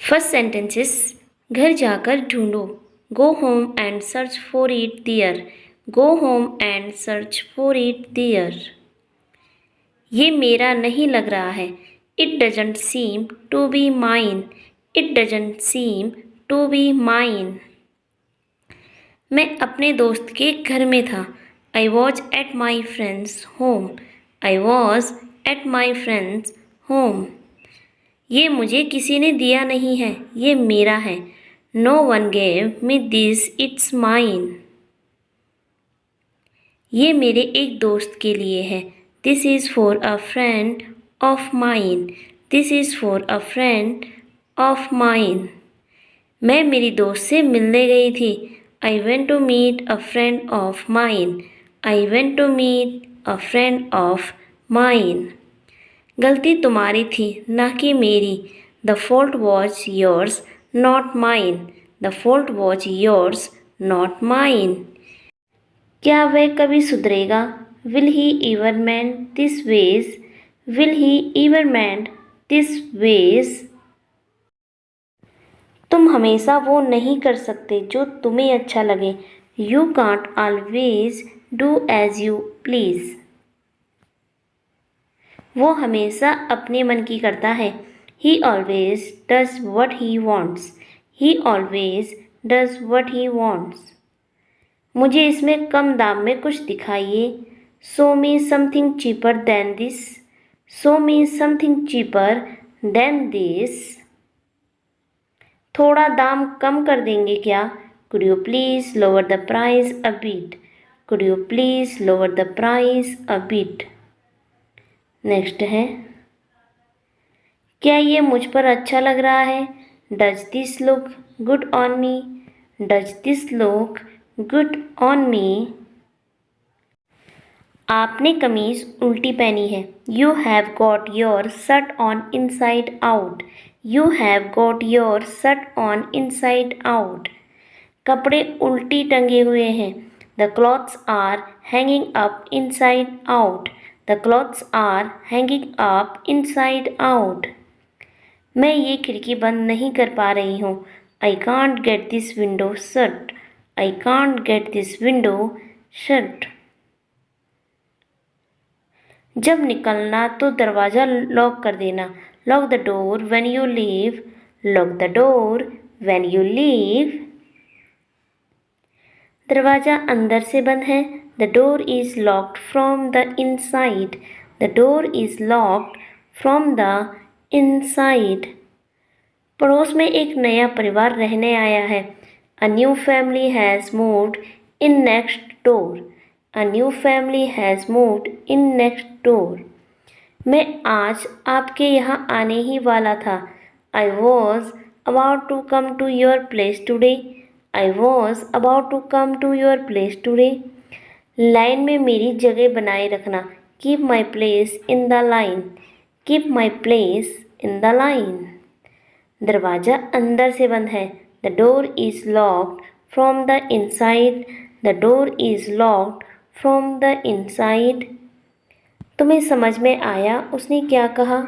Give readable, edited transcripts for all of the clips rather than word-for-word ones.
First sentences, घर जाकर ढूंढो, go home and search for it there, go home and search for it there. ये मेरा नहीं लग रहा है, it doesn't seem to be mine, it doesn't seem to be mine. मैं अपने दोस्त के घर में था, I was at my friend's home, I was at my friend's home. ये मुझे किसी ने दिया नहीं है, ये मेरा है, no one gave me this, it's mine. ये मेरे एक दोस्त के लिए है, this is for a friend of mine, this is for a friend of mine. मैं मेरी दोस्त से मिलने गई थी, I went to meet a friend of mine, I went to meet a friend of mine. गलती तुम्हारी थी ना कि मेरी, the fault was yours not mine, the fault was yours not mine. क्या वह कभी सुधरेगा, will he ever mend this ways, will he ever mend this ways. तुम हमेशा वो नहीं कर सकते जो तुम्हें अच्छा लगे, you can't always do as you please. वो हमेशा अपने मन की करता है, he always does what he wants, he always does what he wants. मुझे इसमें कम दाम में कुछ दिखाइए, show me something cheaper than this, show me something cheaper than this. थोड़ा दाम कम कर देंगे क्या, could you please lower the price a bit, could you please lower the price a bit. Next है, क्या ये मुझ पर अच्छा लग रहा है, does this look good on me, does this look good on me. आपने कमीज उल्टी पहनी है, you have got your shirt on inside out, you have got your shirt on inside out. कपड़े उल्टी टंगे हुए हैं, the clothes are hanging up inside out, the clothes are hanging up inside out. मैं ये खिड़की बंद नहीं कर पा रही हूँ, I can't get this window shut, I can't get this window shut. जब निकलना तो दरवाज़ा लॉक कर देना, lock the door when you leave, lock the door when you leave. दरवाज़ा अंदर से बंद है, the door is locked from the inside, the door is locked from the inside. पड़ोस में एक नया परिवार रहने आया है, a new family has moved in next door, a new family has moved in next door. मैं आज आपके यहाँ आने ही वाला था, I was about to come to your place today, I was about to come to your place today. लाइन में मेरी जगह बनाए रखना, keep my place in the line, keep my place in the line. दरवाज़ा अंदर से बंद है, the door is locked from the inside, the door is locked from the inside. तुम्हें समझ में आया उसने क्या कहा,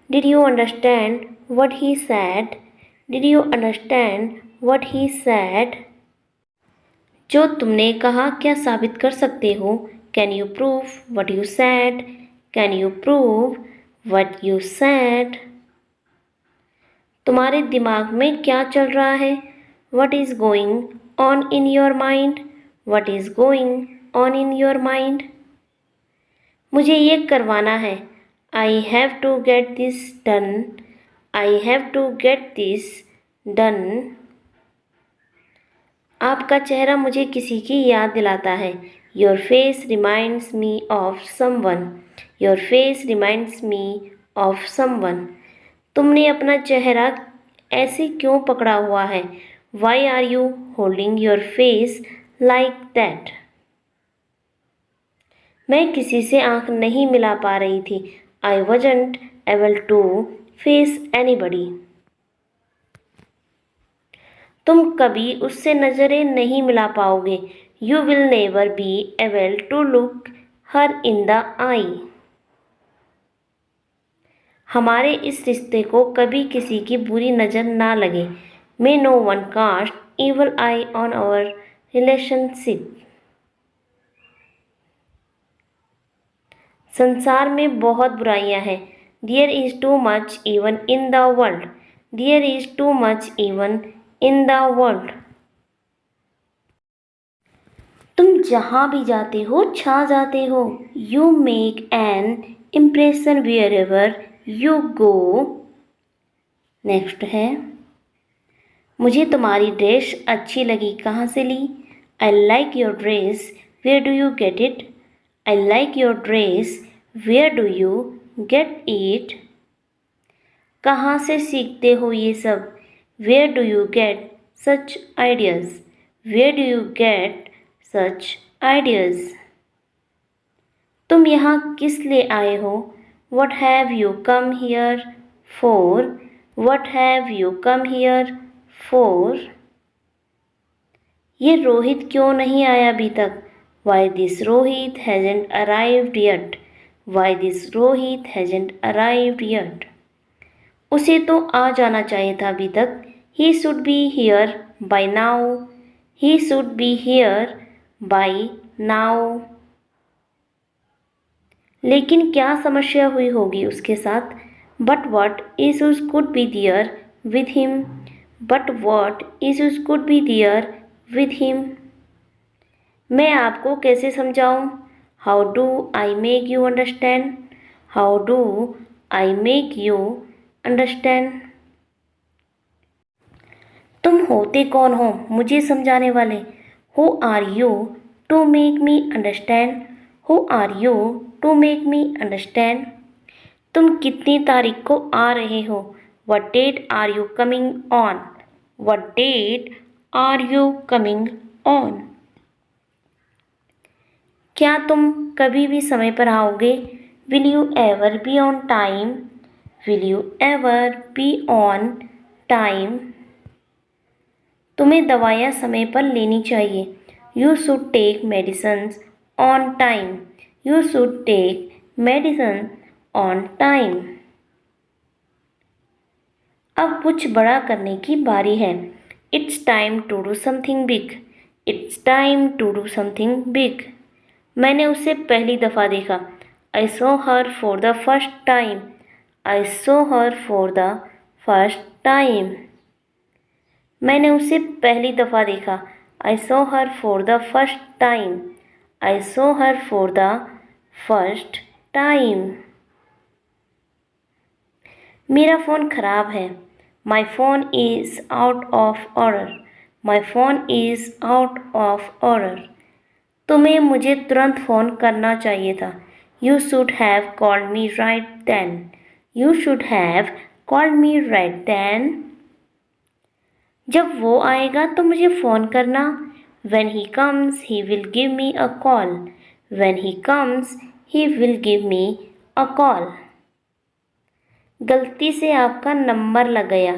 did you understand what he said, did you understand what he said. जो तुमने कहा क्या साबित कर सकते हो, can you prove what you said, can you prove what you said. तुम्हारे दिमाग में क्या चल रहा है, what is going on in your mind, what is going on in your mind. मुझे ये करवाना है, I have to get this done, I have to get this done. आपका चेहरा मुझे किसी की याद दिलाता है, your face reminds me of someone, your face reminds me of someone. तुमने अपना चेहरा ऐसे क्यों पकड़ा हुआ है, why are you holding your face like that. मैं किसी से आंख नहीं मिला पा रही थी, I wasn't able to face anybody. तुम कभी उससे नज़रें नहीं मिला पाओगे, you will never be able to look her in the आई। हमारे इस रिश्ते को कभी किसी की बुरी नज़र ना लगे। May no one cast evil eye on our relationship। संसार में बहुत बुराइयां हैं। There is too much evil in the world। There is too much evil in the world। तुम जहां भी जाते हो छा जाते हो। You make an impression wherever you go। Next है, मुझे तुम्हारी ड्रेस अच्छी लगी, कहाँ से ली? I like your dress, where do you get it? I like your dress, where do you get it? कहाँ से सीखते हो ये सब? Where do you get such ideas? Where do you get such ideas? तुम यहाँ किस लिए आए हो? What have you come here for? What have you come here for? ये रोहित क्यों नहीं आया अभी तक? Why this Rohit hasn't arrived yet? Why this Rohit hasn't arrived yet? उसे तो आ जाना चाहिए था अभी तक। He should be here by now। He should be here by now। लेकिन क्या समस्या हुई होगी उसके साथ? But what issues could be there with him? But what issues could be there with him? मैं आपको कैसे समझाऊं? How do I make you understand? How do I make you understand? तुम होते कौन हो मुझे समझाने वाले? Who are you to make me understand? Who are you to make me understand? तुम कितनी तारीख को आ रहे हो? What date are you coming on? What date are you coming on? क्या तुम कभी भी समय पर आओगे? Will you ever be on time? Will you ever be on time? तुम्हें दवाइयाँ समय पर लेनी चाहिए। You should take medicines on time। You should take medicine on time। अब कुछ बड़ा करने की बारी है। It's time to do something big। It's time to do something big। मैंने उसे पहली दफ़ा देखा। I saw her for the first time। I saw her for the first time। मैंने उसे पहली दफ़ा देखा। I saw her for the first time। I saw her for the first time। मेरा फ़ोन ख़राब है। My phone is out of order। My phone is out of order। तुम्हें मुझे तुरंत फ़ोन करना चाहिए था। You should have called me right then। You should have called me right then। जब वो आएगा तो मुझे फ़ोन करना। When he comes, he will give me a call। When he comes, he will give me a call। गलती से आपका number लग गया।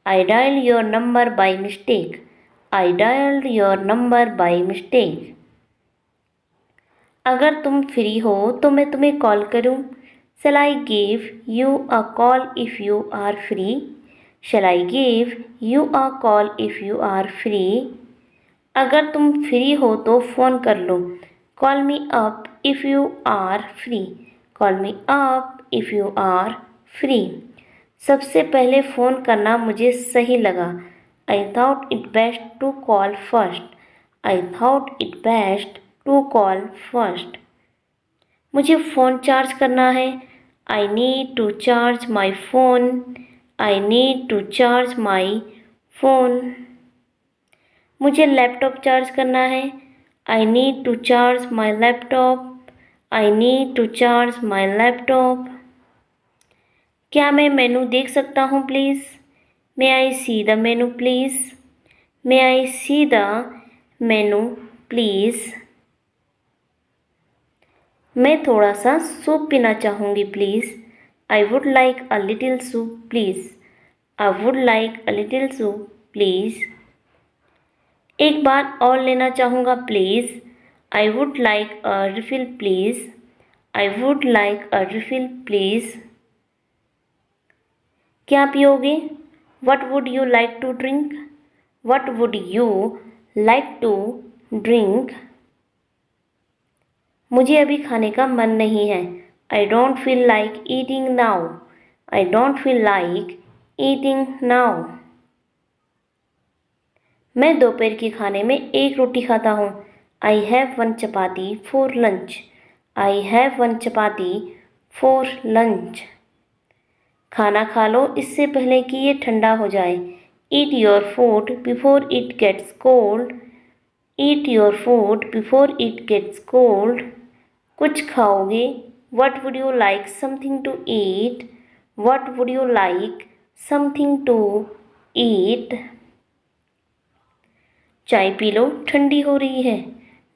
I dialed your number by mistake। I dialed your number by mistake। अगर तुम free हो तो मैं तुम्हें कॉल करूं? Shall I give you a call if you are free? Shall I give you a call if you are free? अगर तुम free हो तो फ़ोन कर लो। Call me up if you are free। Call me up if you are free। सबसे पहले phone करना मुझे सही लगा। I thought it best to call first। I thought it best to call first। मुझे फ़ोन चार्ज करना है। I need to charge my phone। I need to charge my phone। मुझे लैपटॉप चार्ज करना है। I need to charge my laptop। I need to charge my laptop। क्या मैं मेनू देख सकता हूँ please? May I see the menu please? May I see the menu please? मैं थोड़ा सा सूप पीना चाहूँगी please. I would like a little soup please। I would like a little soup please। एक बार और लेना चाहूँगा please. I would like a refill please। I would like a refill please। क्या पियोगे? What would you like to drink? What would you like to drink? मुझे अभी खाने का मन नहीं है। I don't feel like eating now. I don't feel like eating now. मैं दोपहर के खाने में एक रोटी खाता हूँ। I have one chapati for lunch. I have one chapati for lunch. खाना खा लो इससे पहले कि ये ठंडा हो जाए। Eat your food before it gets cold. Eat your food before it gets cold. कुछ खाओगे? What would you like something to eat? What would you like something to eat? चाय पी लो, ठंडी हो रही है।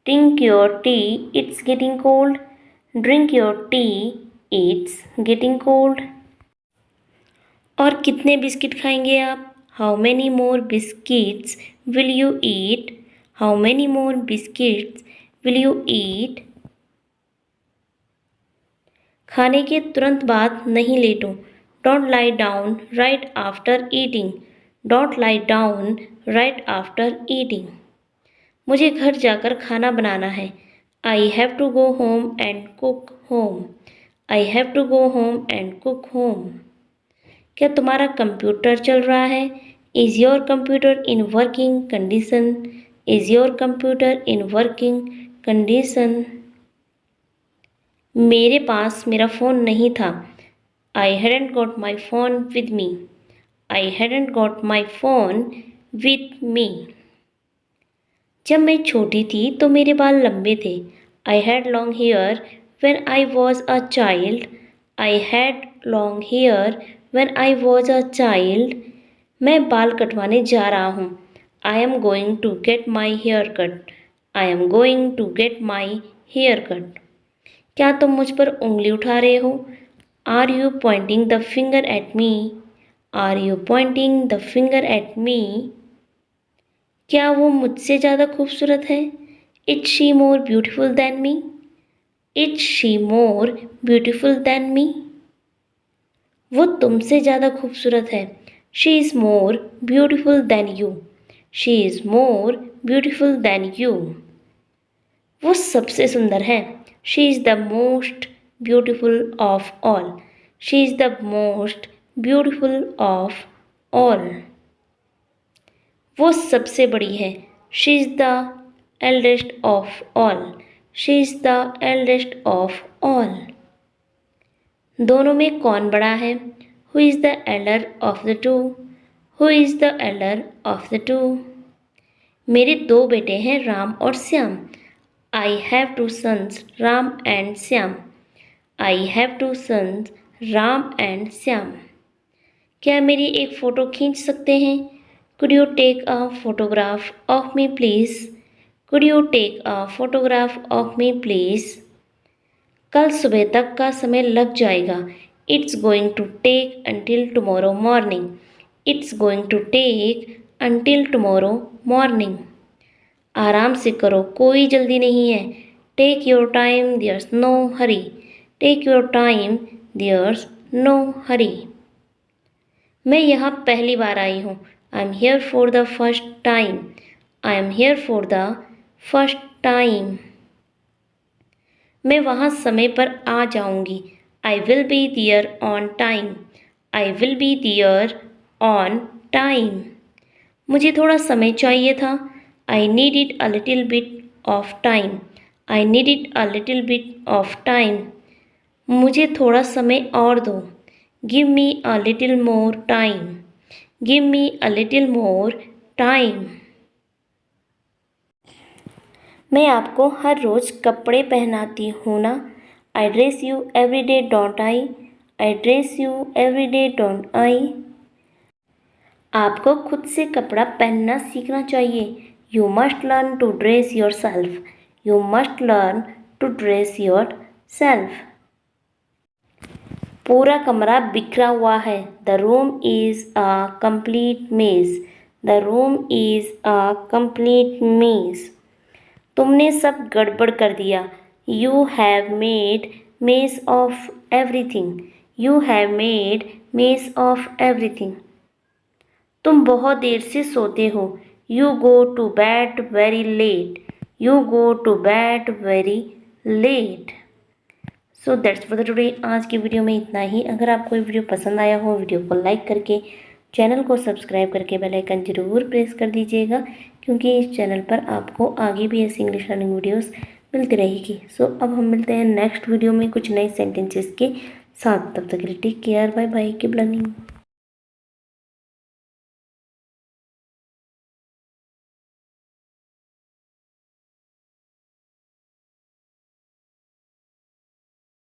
Drink your tea, it's getting cold. Drink your tea, it's getting cold. और कितने बिस्किट खाएंगे आप? How many more biscuits will you eat? How many more biscuits will you eat? खाने के तुरंत बाद नहीं लेटो। Don't lie down right after eating. Don't lie down right after eating. मुझे घर जाकर खाना बनाना है। I have to go home and cook home. I have to go home and cook home. क्या तुम्हारा कंप्यूटर चल रहा है? Is your computer in working condition? Is your computer in working condition? मेरे पास मेरा फ़ोन नहीं था। I hadn't got my phone with me. I hadn't got my phone with me. जब मैं छोटी थी तो मेरे बाल लंबे थे। I had long hair when I was a child. I had long hair when I was a child. मैं बाल कटवाने जा रहा हूँ। I am going to get my hair cut. I am going to get my hair cut. क्या तुम मुझ पर उंगली उठा रहे हो? Are you pointing the finger at me? Are you pointing the finger at me? क्या वो मुझसे ज़्यादा खूबसूरत है? Is she more beautiful than me? Is she more beautiful than me? वो तुमसे ज़्यादा खूबसूरत है। She is more beautiful than you. She is more beautiful than you. वो सबसे सुंदर है। She is the most beautiful of all. She is the most beautiful of all. वो सबसे बड़ी है। She is the eldest of all. She is the eldest of all. दोनों में कौन बड़ा है? Who is the elder of the two? Who is the elder of the two? मेरे दो बेटे हैं, राम और Shyam. I have two sons, Ram and Shyam. I have two sons, Ram and Shyam. क्या मेरी एक फ़ोटो खींच सकते हैं? Could you take a photograph of me please? Could you take a photograph of me please? कल सुबह तक का समय लग जाएगा। It's going to take until tomorrow morning. It's going to take until tomorrow morning. आराम से करो, कोई जल्दी नहीं है। Take your time, there's no hurry. Take your time, there's no hurry. मैं यहाँ पहली बार आई हूँ। I am here for the first time. I am here for the first time. मैं वहाँ समय पर आ जाऊँगी। I will be there on time. I will be there on time. मुझे थोड़ा समय चाहिए था। I needed a little bit of time. I needed a little bit of time. मुझे थोड़ा समय और दो। Give me a little more time. Give me a little more time. मैं आपको हर रोज़ कपड़े पहनाती हूँ ना? I dress you every day, don't I? I dress you every day, don't I? आपको खुद से कपड़ा पहनना सीखना चाहिए। You must learn to dress yourself. You must learn to dress yourself. पूरा कमरा बिखरा हुआ है। The room is a complete maze. The room is a complete maze. तुमने सब गड़बड़ कर दिया। You have made mess of everything. You have made mess of everything. तुम बहुत देर से सोते हो। You go to bed very late. You go to bed very late. So that's for the today. आज की वीडियो में इतना ही। अगर आपको ये वीडियो पसंद आया हो, वीडियो को लाइक करके, चैनल को सब्सक्राइब करके बेल आइकन जरूर प्रेस कर दीजिएगा, क्योंकि इस चैनल पर आपको आगे भी ऐसी इंग्लिश लर्निंग वीडियोस मिलती रहेगी। सो अब हम मिलते हैं नेक्स्ट वीडियो में कुछ नए सेंटेंसेस के साथ। तब तक के लिए take care, bye bye, keep learning.